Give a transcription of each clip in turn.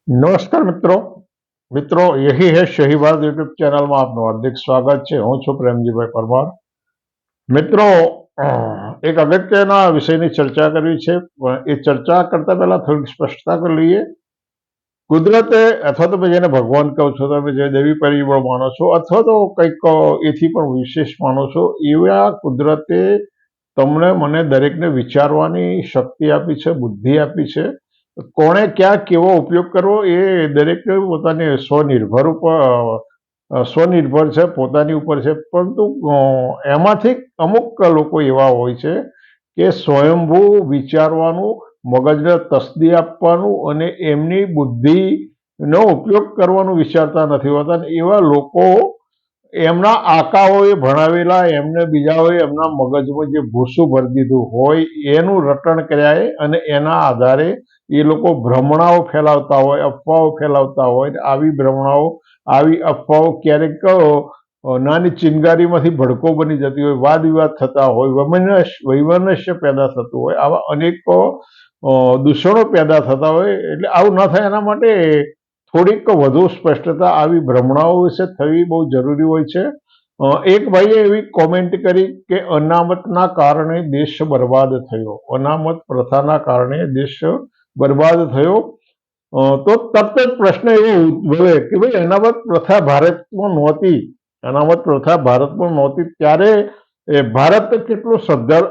नमस्कार मित्रों मित्रों यही है शहीबाज यूट्यूब चैनल में आपનું હાર્દિક સ્વાગત છે। હું છું પ્રેમજીભાઈ પરમાર। મિત્રો એક અગત્યના વિષયની ચર્ચા કરવી છે, પણ એ ચર્ચા કરતા પહેલા થોડીક સ્પષ્ટતા કરી લઈએ। કુદરતે અથવા તો જેને ભગવાન કહો છો, તમે જે દેવી પરિબળ માનો છો અથવા તો કંઈક એથી પણ વિશેષ માનો છો, એવા કુદરતે તમને મને દરેકને વિચારવાની શક્તિ આપી છે, બુદ્ધિ આપી છે। કોણે ક્યાં કેવો ઉપયોગ કરવો એ દરેકને પોતાની સ્વનિર્ભર છે, પોતાની ઉપર છે। પરંતુ એમાંથી અમુક લોકો એવા હોય છે કે સ્વયંભૂ વિચારવાનું, મગજને તસ્દી આપવાનું અને એમની બુદ્ધિનો ઉપયોગ કરવાનું વિચારતા નથી હોતા। એવા લોકો એમના આકાઓએ ભણાવેલા, એમને બીજાઓએ એમના મગજમાં જે ભૂસું ભરી દીધું હોય એનું રટણ કર્યા અને એના આધારે એ લોકો ભ્રમણાઓ ફેલાવતા હોય, અફવાઓ ફેલાવતા હોય। આવી ભ્રમણાઓ, આવી અફવાઓ ક્યારેક નાની ચિનગારીમાંથી ભડકો બની જતી હોય, વાદ વિવાદ થતા હોય, વૈમનસ્ય પેદા થતું હોય, આવા અનેક દૂષણો પેદા થતા હોય। એટલે આવું ન થાય એના માટે થોડીક વધુ સ્પષ્ટતા આવી ભ્રમણાઓ વિશે થવી બહુ જરૂરી હોય છે। એક ભાઈએ એવી કોમેન્ટ કરી કે અનામતના કારણે દેશ બરબાદ થયો, અનામત પ્રથાના કારણે દેશ બરબાદ થયો। તો તરત જ પ્રશ્ન એવો ઉદ્ભવે કે ભાઈ અનામત પ્રથા ભારતમાં નહોતી, અનામત પ્રથા ભારતમાં નહોતી ત્યારે ભારત કેટલું સદ્ધર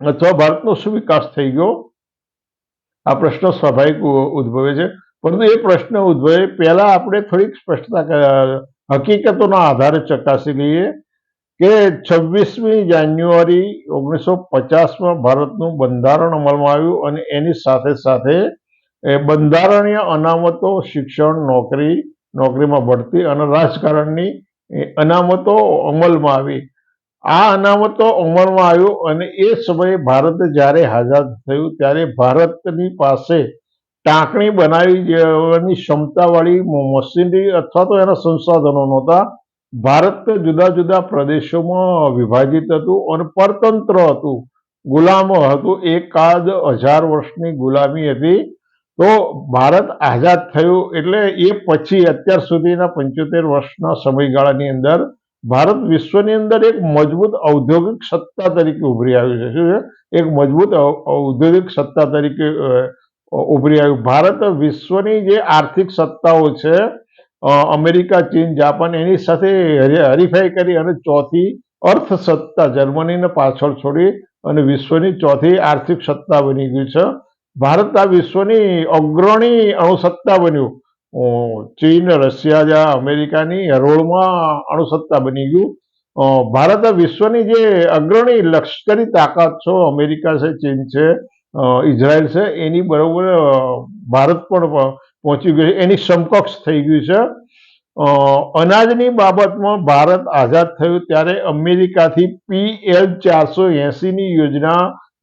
અથવા ભારતનો શું વિકાસ થઈ ગયો? આ પ્રશ્ન સ્વાભાવિક ઉદ્ભવે છે, પરંતુ એ પ્રશ્ન ઉદ્ભવે પહેલા આપણે થોડીક સ્પષ્ટતા હકીકતોના આધારે ચકાસી લઈએ કે 26મી જાન્યુઆરી 1950માં ભારતનું બંધારણ અમલમાં આવ્યું અને એની સાથે સાથે બંધારણીય અનામતો, શિક્ષણ, નોકરીમાં બઢતી અને રાજકારણની અનામતો અમલમાં આવી। આ અનામતો અમલમાં આવ્યું અને એ સમયે ભારત જ્યારે આઝાદ થયું ત્યારે ભારતની પાસે ટાંકણી બનાવી જવાની ક્ષમતાવાળી મશીનરી અથવા તો એના સંસાધનો નહોતા। ભારત જુદા જુદા પ્રદેશોમાં વિભાજિત હતું અને પરતંત્ર હતું, ગુલામ હતું। એકાદ 1000 વર્ષની ગુલામી હતી। તો ભારત આઝાદ થયું એટલે એ પછી અત્યાર સુધીના 75 વર્ષના સમયગાળાની અંદર ભારત વિશ્વની અંદર એક મજબૂત ઔદ્યોગિક સત્તા તરીકે ઉભરી આવ્યું છે। શું છે? એક મજબૂત ઔદ્યોગિક સત્તા તરીકે ઉભરી આવ્યું। ભારત વિશ્વની જે આર્થિક સત્તાઓ છે, અમેરિકા, ચીન, જાપાન, એની સાથે હરીફાઈ કરી અને ચોથી અર્થસત્તા જર્મનીને પાછળ છોડી અને વિશ્વની ચોથી આર્થિક સત્તા બની ગયું છે। ભારત આ વિશ્વની અગ્રણી અણુસત્તા બન્યું। ચીન, રશિયા, અમેરિકાની હરોળમાં અણુસત્તા બની ગયું। ભારત વિશ્વની જે અગ્રણી લશ્કરી તાકાત છે, અમેરિકા છે, ચીન છે, ઇઝરાયલ છે, એની બરોબર ભારત પણ પહોંચી ગયું છે, એની સમકક્ષ થઈ ગયું છે। અનાજની બાબતમાં ભારત આઝાદ થયું ત્યારે અમેરિકાથી PL 480ની યોજના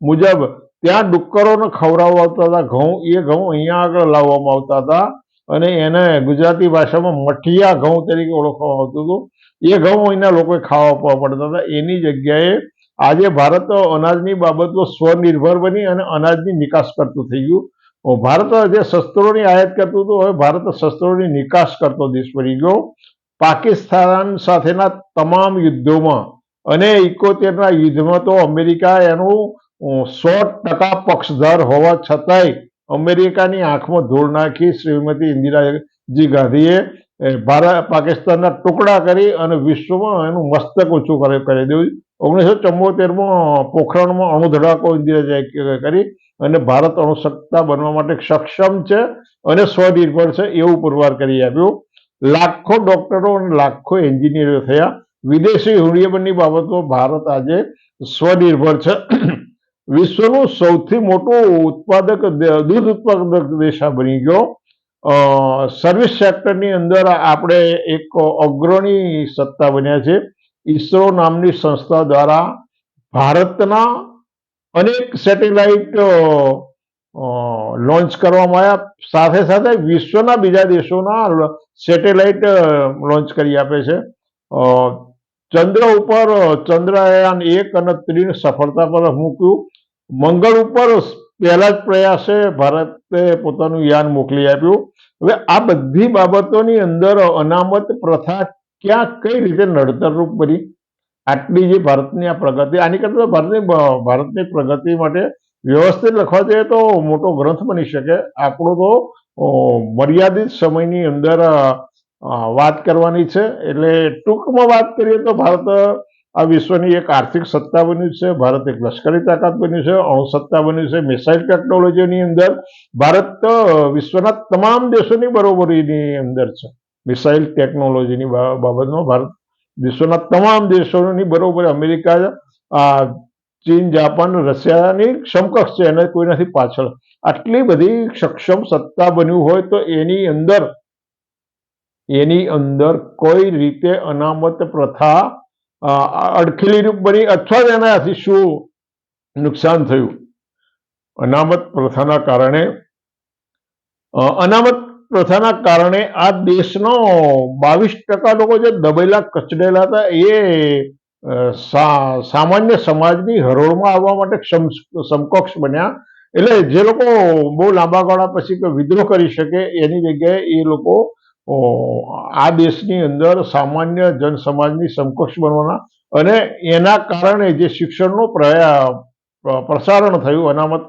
મુજબ ત્યાં ડુક્કરોને ખવડાવવામાં આવતા હતા ઘઉં, એ ઘઉં અહીંયા આગળ લાવવામાં આવતા હતા અને એને ગુજરાતી ભાષામાં મઠિયા ઘઉં તરીકે ઓળખવામાં આવતું હતું। એ ઘઉં અહીંના લોકોએ ખાવા પડતા હતા। એની જગ્યાએ આજે ભારત અનાજની બાબતમાં સ્વનિર્ભર બની અને અનાજની નિકાસ કરતું થઈ ગયું। ભારત જે શસ્ત્રોની આયાત કરતું હતું, હવે ભારત શસ્ત્રોની નિકાસ કરતો દેશ બની ગયો। પાકિસ્તાન સાથેના તમામ યુદ્ધોમાં અને 71ના યુદ્ધમાં તો અમેરિકા એનું 100% પક્ષધર હોવા છતાંય અમેરિકાની આંખમાં ધૂળ નાખી શ્રીમતી ઇન્દિરાજી ગાંધીએ પાકિસ્તાનના ટુકડા કરી અને વિશ્વમાં એનું મસ્તક ઊંચું કરી દીધું। 1974માં પોખરણમાં અણુ ધડાકો ઇન્દિરાજીએ કરી અને ભારત અણુસત્તા બનવા માટે સક્ષમ છે અને સ્વનિર્ભર છે એવું પુરવાર કરી આપ્યું। લાખો ડોક્ટરો અને લાખો એન્જિનિયરો થયા। વિદેશી હુંડિયામણની બાબતમાં ભારત આજે સ્વનિર્ભર છે। વિશ્વનું સૌથી મોટું દૂધ ઉત્પાદક દેશ બની ગયો। સર્વિસ સેક્ટરની અંદર આપણે એક અગ્રણી સત્તા બન્યા છે। ઈસરો નામની સંસ્થા દ્વારા ભારતના અનેક સેટેલાઇટ લોન્ચ કરવામાં આવ્યા, સાથે સાથે વિશ્વના બીજા દેશોના સેટેલાઇટ લોન્ચ કરી આપે છે। ચંદ્ર ઉપર ચંદ્રયાન 1 અને 3 સફળતાપૂર્વક મૂક્યું। મંગળ ઉપર પહેલા જ પ્રયાસે ભારતે પોતાનું યાન મોકલી આપ્યું. હવે આ બધી બાબતોની અંદર અનામત પ્રથા ક્યાં કઈ રીતે નડતરરૂપ બની? આટલી જે ભારતની આ પ્રગતિ, આની કરતા ભારતની પ્રગતિ માટે વ્યવસ્થિત લખવા જઈએ તો મોટો ગ્રંથ બની શકે. આપણો તો મર્યાદિત સમયની અંદર વાત કરવાની છે. એટલે ટૂંકમાં વાત કરીએ તો ભારત આ વિશ્વની એક આર્થિક સત્તા બન્યું છે, ભારત એક લશ્કરી તાકાત બન્યું છે, અણુ સત્તા બન્યું છે, મિસાઇલ ટેકનોલોજીની અંદર ભારત વિશ્વના તમામ દેશોની બરોબરીની અંદર છે. મિસાઇલ ટેકનોલોજીની બાબતમાં ભારત વિશ્વના તમામ દેશોની બરોબર, અમેરિકા, ચીન, જાપાન, રશિયાની સમકક્ષ છે, એને કોઈ નથી પાછળ. આટલી બધી સક્ષમ સત્તા બન્યું હોય તો એની અંદર કોઈ રીતે અનામત પ્રથા અડખેલી રૂપ બની અથવા એનાથી શું નુકસાન થયું? અનામત પ્રથાના કારણે આ દેશનો 22% લોકો જે દબેલા કચડેલા હતા એ સામાન્ય સમાજની હરોળમાં આવવા માટે સમકક્ષ બન્યા. એટલે જે લોકો બહુ લાંબા ગાળા પછી વિદ્રોહ કરી શકે એની જગ્યાએ એ લોકો આ દેશની અંદર સામાન્ય જન સમાજની સમકક્ષ બનવાના, અને એના કારણે જે શિક્ષણનો પ્રસારણ થયું અનામત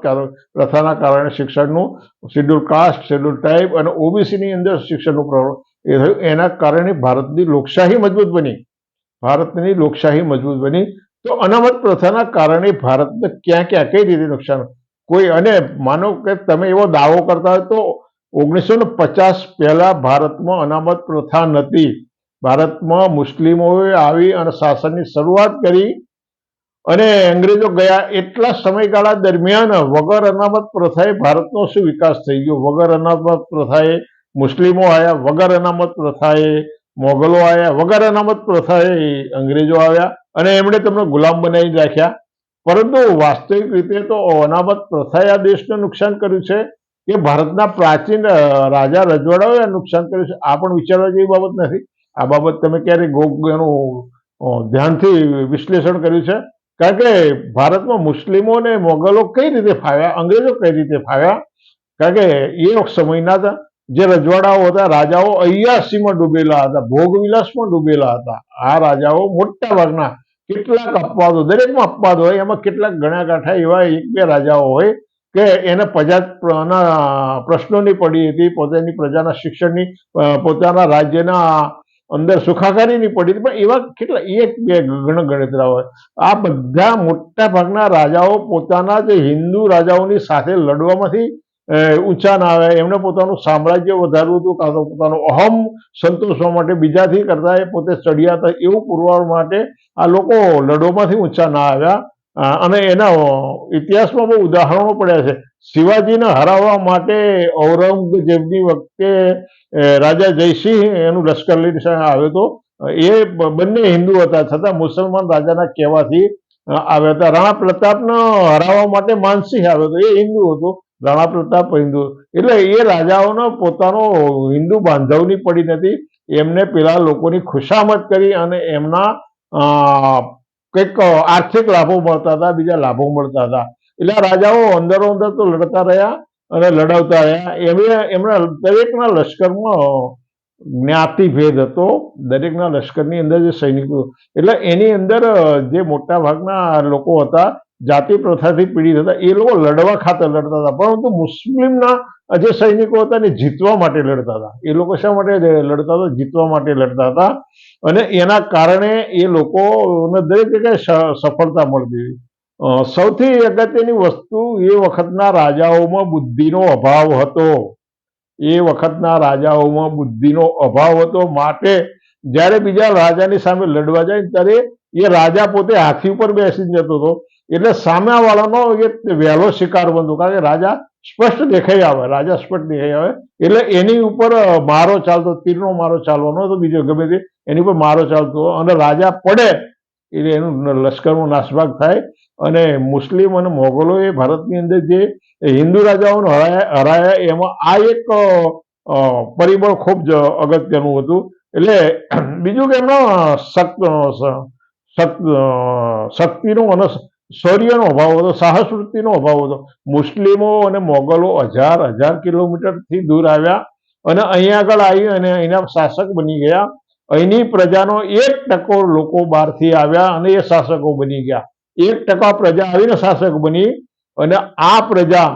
પ્રથાના કારણે, શિક્ષણનું શેડ્યુલ કાસ્ટ, શેડ્યુલ ટ્રાઇબ અને ઓબીસીની અંદર શિક્ષણનું થયું. એના કારણે ભારતની લોકશાહી મજબૂત બની. તો અનામત પ્રથાના કારણે ભારતને ક્યાં કઈ રીતે નુકસાન કોઈ, અને માનો કે તમે એવો દાવો કરતા હોય તો 1950 પહેલા ભારતમાં અનામત પ્રથા નથી. ભારતમાં મુસ્લિમોએ આવી અને શાસનની શરૂઆત કરી અને અંગ્રેજો ગયા. એટલા સમયગાળા દરમિયાન વગર અનામત પ્રથાએ ભારતનો શું વિકાસ થઈ ગયો? વગર અનામત પ્રથાએ મુસ્લિમો આવ્યા, વગર અનામત પ્રથાએ મોગલો આવ્યા, વગર અનામત પ્રથાએ અંગ્રેજો આવ્યા અને એમણે તમને ગુલામ બનાવી રાખ્યા. પરંતુ વાસ્તવિક રીતે તો અનામત પ્રથાએ આ દેશને નુકસાન કર્યું છે કે ભારતના પ્રાચીન રાજા રજવાડાઓએ નુકસાન કર્યું છે? આ પણ વિચારવા જેવી બાબત નથી. આ બાબત તમે ક્યારે એનું ધ્યાનથી વિશ્લેષણ કર્યું છે? કારણ કે ભારતમાં મુસ્લિમો અને મોગલો કઈ રીતે ફાવ્યા, અંગ્રેજો કઈ રીતે ફાવ્યા? કારણ કે એ સમયના જે રજવાડાઓ હતા, રાજાઓ અય્યાસીમાં ડૂબેલા હતા, ભોગવિલાસમાં ડૂબેલા હતા. આ રાજાઓ મોટા ભાગના, કેટલાક અપવાદો, દરેકમાં અપવાદ હોય, એમાં કેટલાક ગણ્યા ગાંઠા એવા 1-2 રાજાઓ હોય કે એને પ્રશ્નોની પડી હતી, પોતાની પ્રજાના શિક્ષણની, પોતાના રાજ્યના અંદર સુખાકારીની પડી હતી, પણ એવા કેટલા 1-2 ગણતરા હોય. આ બધા મોટા ભાગના રાજાઓ પોતાના જે હિન્દુ રાજાઓની સાથે લડવામાંથી ઊંચા ના આવ્યા. એમને પોતાનું સામ્રાજ્ય વધારવું હતું, કાં તો પોતાનો અહમ સંતોષવા માટે બીજાથી કરતા એ પોતે ચડિયા હતા એવું પુરવાર માટે આ લોકો લડવામાંથી ઊંચા ના આવ્યા. અને એના ઇતિહાસમાં બહુ ઉદાહરણો પડ્યા છે. શિવાજીને હરાવવા માટે ઔરંગઝેબની વખતે રાજા જયસિંહ એનું લશ્કર લઈને આવ્યો હતો. એ બંને હિન્દુ હતા, છતાં મુસલમાન રાજાના કહેવાથી આવ્યા હતા. રાણા પ્રતાપને હરાવવા માટે માનસિંહ આવ્યો હતો, એ હિન્દુ હતો. રાણા પ્રતાપ હિન્દુ, એટલે એ રાજાઓનો પોતાનો હિન્દુ બાંધવની પડી નથી. એમને પેલા લોકોની ખુશામત કરી અને એમના કંઈક આર્થિક લાભો મળતા હતા, બીજા લાભો મળતા હતા. એટલે રાજાઓ અંદરો અંદર તો લડતા રહ્યા અને લડાવતા રહ્યા. એમના દરેકના લશ્કરમાં જ્ઞાતિભેદ હતો. દરેકના લશ્કરની અંદર જે સૈનિકો, એટલે એની અંદર જે મોટા ભાગના લોકો હતા જાતિ પ્રથાથી પીડિત હતા, એ લોકો લડવા ખાતર લડતા હતા. પરંતુ મુસ્લિમના જે સૈનિકો હતા ને જીતવા માટે લડતા હતા. એ લોકો શા માટે લડતા હતા? જીતવા માટે લડતા હતા. અને એના કારણે એ લોકોને દરેક જગ્યાએ સફળતા મળતી હતી. સૌથી અગત્યની વસ્તુ, એ વખતના રાજાઓમાં બુદ્ધિનો અભાવ હતો. માટે જ્યારે બીજા રાજાની સામે લડવા જાય ત્યારે એ રાજા પોતે હાથી ઉપર બેસીને જતો હતો, એટલે સામેવાળાનો એ વહેલો શિકાર બનતો. કારણ કે રાજા સ્પષ્ટ દેખાઈ આવે, એટલે એની ઉપર મારો ચાલતો, તીરનો મારો ચાલવાનો હતો, બીજો ગમે તે એની ઉપર મારો ચાલતો, અને રાજા પડે એટલે એનું લશ્કરનો નાસભાગ થાય. અને મુસ્લિમ અને મોગલોએ ભારતની અંદર જે હિન્દુ રાજાઓને હરાયા એમાં આ એક પરિબળ ખૂબ જ અગત્યનું હતું. એટલે બીજું કે એમનો શક્તિનો અને શૌર્યનો અભાવ હતો, સાહસ વૃત્તિનો અભાવ હતો. મુસ્લિમો અને મોગલો હજાર કિલોમીટરથી દૂર આવ્યા અને અહીંયા આગળ આવી અને અહીંના શાસક બની ગયા. અહીંની પ્રજાનો 1% લોકો બહારથી આવ્યા અને એ શાસકો બની ગયા. 1% પ્રજા આવીને શાસક બની અને આ પ્રજા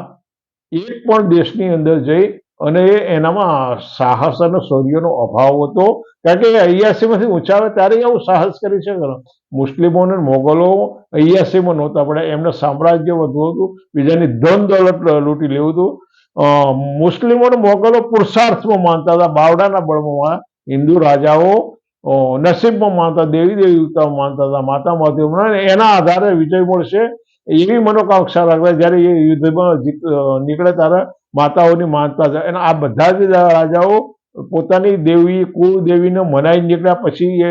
એક પણ દેશની અંદર જઈ અને એનામાં સાહસ અને શૌર્યનો અભાવ હતો. કારણ કે 83માંથી ઊંચા આવે ત્યારે આવું સાહસ કરી શકે. મુસ્લિમો અને મોગલો 83માં નહોતા પડ્યા, એમને સામ્રાજ્ય વધવું હતું, બીજાની ધન દોલત લૂંટી લેવું હતું. મુસ્લિમો અને મોગલો પુરુષાર્થમાં માનતા હતા, બાવડાના બળમાં. હિન્દુ રાજાઓ નસીબમાં માનતા, દેવી દેવતાઓ માનતા હતા, માતા માતા, એના આધારે વિજય મળશે એવી મનોકાંક્ષા રાખતા. જ્યારે એ યુદ્ધમાં નીકળે ત્યારે માતાઓની માનતા છે. અને આ બધા જ રાજાઓ પોતાની દેવી કુળદેવીને મનાઈ નીકળ્યા પછી એ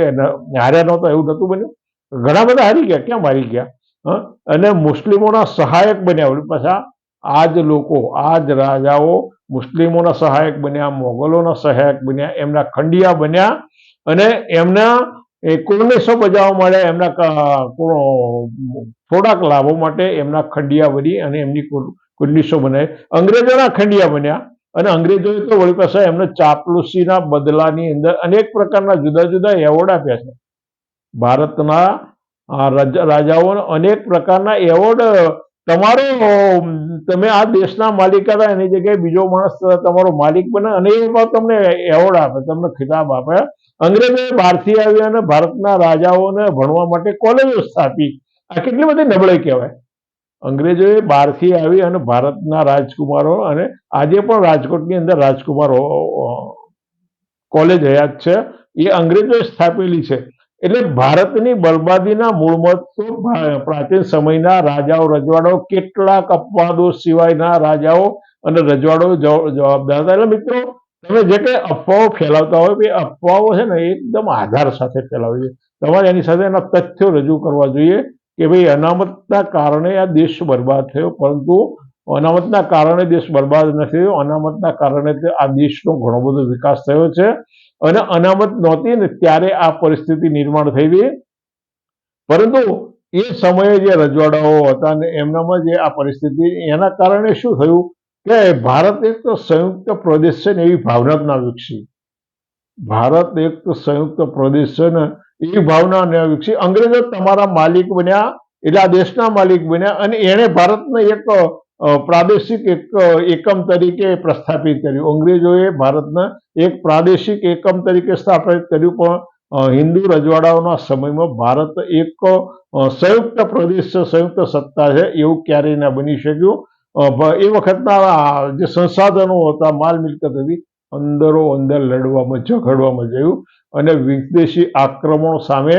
હાર્યા નહોતા એવું નહોતું બન્યું. ઘણા બધા હારી ગયા, કેમ હારી ગયા? અને મુસ્લિમોના સહાયક બન્યા. પાછા આ જ લોકો, આ જ રાજાઓ મુસ્લિમોના સહાયક બન્યા, મોગલોના સહાયક બન્યા, એમના ખંડિયા બન્યા અને એમના કુર્નિશો બજાવવા માટે, એમના થોડાક લાભો માટે એમના ખંડિયા બની અને એમની કુર્નિશો બનાવી. અંગ્રેજોના ખંડિયા બન્યા અને અંગ્રેજોએ તો વળી પાછા એમને ચાપલુસીના બદલાની અંદર અનેક પ્રકારના જુદા જુદા એવોર્ડ આપ્યા છે. ભારતના રાજાઓને અનેક પ્રકારના એવોર્ડ, તમે આ દેશના માલિક હતા એની જગ્યાએ બીજો માણસ તમારો માલિક બને અને એમાં તમને એવોર્ડ આપે, તમને ખિતાબ આપે. અંગ્રેજોએ બહારથી આવી અને ભારતના રાજાઓને ભણવા માટે કોલેજો સ્થાપી. આ કેટલી બધી નબળાઈ કહેવાય. અંગ્રેજોએ બહારથી આવી અને ભારતના રાજકુમારો, અને આજે પણ રાજકોટની અંદર રાજકુમારો કોલેજ હયાત છે, એ અંગ્રેજોએ સ્થાપેલી છે. એટલે ભારતની બરબાદીના મૂળમાં તો પ્રાચીન સમયના રાજાઓ રજવાડાઓ, કેટલાક અપવાદો સિવાયના રાજાઓ અને રજવાડાઓ જવાબદાર હતા. એટલે મિત્રો, તમે જે કંઈ અફવાઓ ફેલાવતા હોય એ અફવાઓ છે ને એકદમ આધાર સાથે ફેલાવવી જોઈએ. તમારે એની સાથે એના તથ્યો રજૂ કરવા જોઈએ કે ભાઈ અનામતના કારણે આ દેશ બરબાદ થયો, પરંતુ અનામતના કારણે દેશ બરબાદ નથી થયો. અનામતના કારણે આ દેશનો ઘણો બધો વિકાસ થયો છે અને અનામત નહોતી ને ત્યારે આ પરિસ્થિતિ નિર્માણ થઈ હતી. પરંતુ એ સમયે જે રજવાડાઓ હતા ને એમનામાં જે આ પરિસ્થિતિ, એના કારણે શું થયું કે ભારત એક સંયુક્ત પ્રદેશ છે ને એવી ભાવના ના વિકસી. ભારત એક સંયુક્ત પ્રદેશ છે ને એવી ભાવના ન વિકસી. અંગ્રેજો તમારા માલિક બન્યા, એટલે આ દેશના માલિક બન્યા અને એણે ભારતને એક પ્રાદેશિક એકમ તરીકે પ્રસ્થાપિત કર્યું. અંગ્રેજોએ ભારતને એક પ્રાદેશિક એકમ તરીકે સ્થાપિત કર્યું. પણ હિન્દુ રજવાડાઓના સમયમાં ભારત એક સંયુક્ત પ્રદેશ છે, સંયુક્ત સત્તા છે એવું ક્યારેય ના બની શક્યું. એ વખતના જે સંસાધનો હતા, માલ મિલકત હતી, અંદરો અંદર લડવામાં, ઝઘડવામાં જયું અને વિદેશી આક્રમણો સામે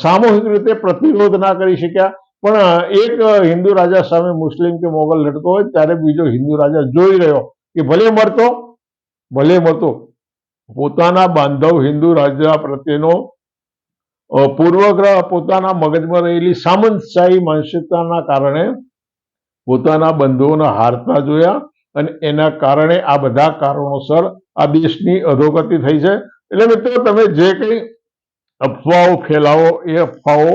સામૂહિક રીતે પ્રતિરોધ ના કરી શક્યા. પણ એક હિન્દુ રાજા સામે મુસ્લિમ કે મોગલ લડતો હોય ત્યારે બીજો હિન્દુ રાજા જોઈ રહ્યો કે ભલે મરતો, પોતાના બાંધવ હિન્દુ રાજા પ્રત્યેનો પૂર્વગ્રહ, પોતાના મગજમાં રહેલી સામંતશાહી માનસિકતાના કારણે પોતાના બંધુઓને હારતા જોયા અને એના કારણે આ બધા કારણોસર આ દેશની અધોગતિ થઈ છે. એટલે મિત્રો, તમે જે કંઈ અફવાઓ ફેલાવો એ અફવાઓ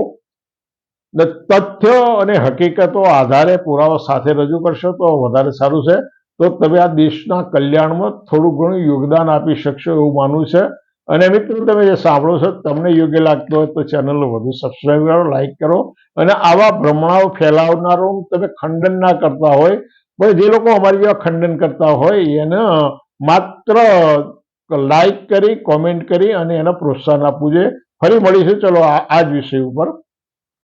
તથ્ય અને હકીકતો આધારે પુરાવા સાથે રજૂ કરશો તો વધારે સારું છે. તો તમે આ દેશના કલ્યાણમાં થોડું ઘણું યોગદાન આપી શકશો એવું માનવું છે. અને મિત્રો, તમે જે સાંભળો છો તમને યોગ્ય લાગતું હોય તો ચેનલને વધુ સબસ્ક્રાઈબ કરો, લાઈક કરો અને આવા ભ્રમણાઓ ફેલાવનારો તમે ખંડન ના કરતા હોય, પણ જે લોકો અમારી જેવા ખંડન કરતા હોય એને માત્ર લાઈક કરી, કોમેન્ટ કરી અને એને પ્રોત્સાહન આપવું જોઈએ. ફરી મળીશું ચલો આ જ વિષય ઉપર.